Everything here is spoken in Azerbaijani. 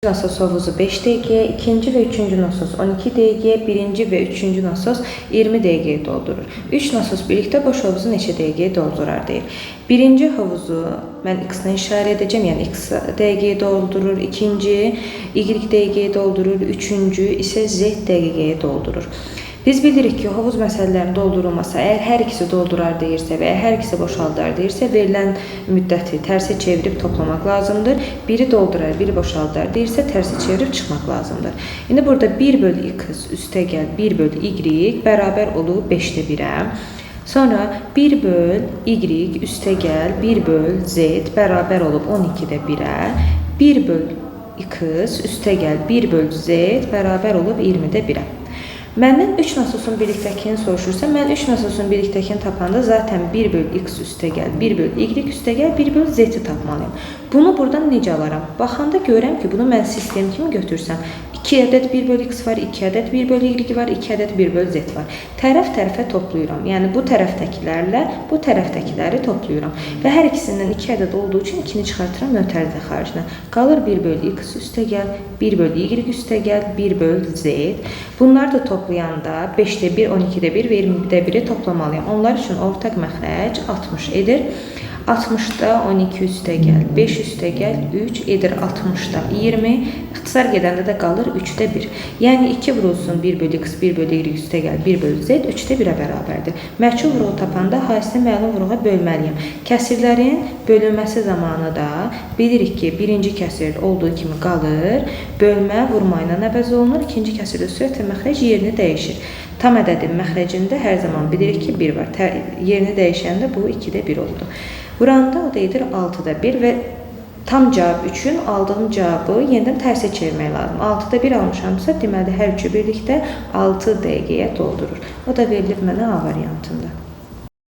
Nasos havuzu 5 dəqiqəyə, ikinci və üçüncü nasos 12 dəqiqəyə, birinci və üçüncü nasos 20 dəqiqəyə doldurur. 3 nasos birlikdə boş havuzu neçə dəqiqəyə doldurar deyir. Birinci havuzu mən x-la işarə edəcəm, yəni x dəqiqəyə doldurur, ikinci y dəqiqəyə doldurur, üçüncü isə z dəqiqəyə doldurur. Biz bilirik ki, havuz məsələlərinin doldurulması əgər hər ikisi doldurar deyirsə və ya hər ikisi boşaldar deyirsə, verilən müddəti tərsə çevirib toplamaq lazımdır. Biri doldurar, biri boşaldar deyirsə, tərsə çevirib çıxmaq lazımdır. İndi burada 1 bölü x üstəgəl 1 bölü y bərabər olub 5-də 1-ə. Sonra 1 böl y üstəgəl 1 böl z bərabər olub 12-də 1-ə. 1 böl x üstəgəl 1 böl z bərabər olub 20-də 1-ə. Məndən 3 nasosun birlikdəkini soruşursa, mən 3 nasosun birlikdəkini tapanda zaten 1 böl x üstəgəl, 1 böl y üstəgəl, 1 böl z-i tapmalıyım. Bunu buradan necə alaram? Baxanda görürəm ki, bunu mən sistem kimi götürsəm, 2 ədəd 1 böl x var, 2 ədəd 1 böl y var, 2 ədəd 1 böl z var. Tərəf-tərəfə toplayıram. Yəni, bu tərəfdəkilərlə bu tərəfdəkiləri toplayıram. Və hər ikisindən 2 ədəd olduğu üçün 2-ni çıxartıram nötərdə xaricinə. Qalır 1 böl x üstəgəl, 1 böl y üstəgəl, 1 böl z. Bunları da toplayanda 5-də 1, 12-də 1 və 20-də 1-i toplamalıyım. Onlar üçün ortaq məxrəc 60 edir. 60-da 12 üstəgəl, 5 üstəgəl 3 edir 60-da 20. İxtisar gedəndə də qalır 3-də 1. Yəni 2 vurulsun 1 böl x, 1 böl y üstəgəl, 1 böl z 3-də 1-ə bərabərdir. Məchul vuruğu tapanda haisilə məlum vuruğa bölməliyim. Kəsirlərin bölünməsi zamanı da bilirik ki, birinci kəsir olduğu kimi qalır. Bölmə vurma ilə əvəz olunur. İkinci kəsirdə sürətlə məxrəc yerini dəyişir. Tam ədədin məxrəcində hər zaman bilirik ki, 1 var. Yerini dəyişəndə bu 2-də 1 oldu. Vuranda o da edir 6-da 1 və tam cavab üçün aldığım cavabı yenidən tərsə çevirmək lazım. 6-da 1 almışamsa, deməli hər üçü birlikdə 6 dəqiqəyə doldurur. O da verilib mənə A variantında.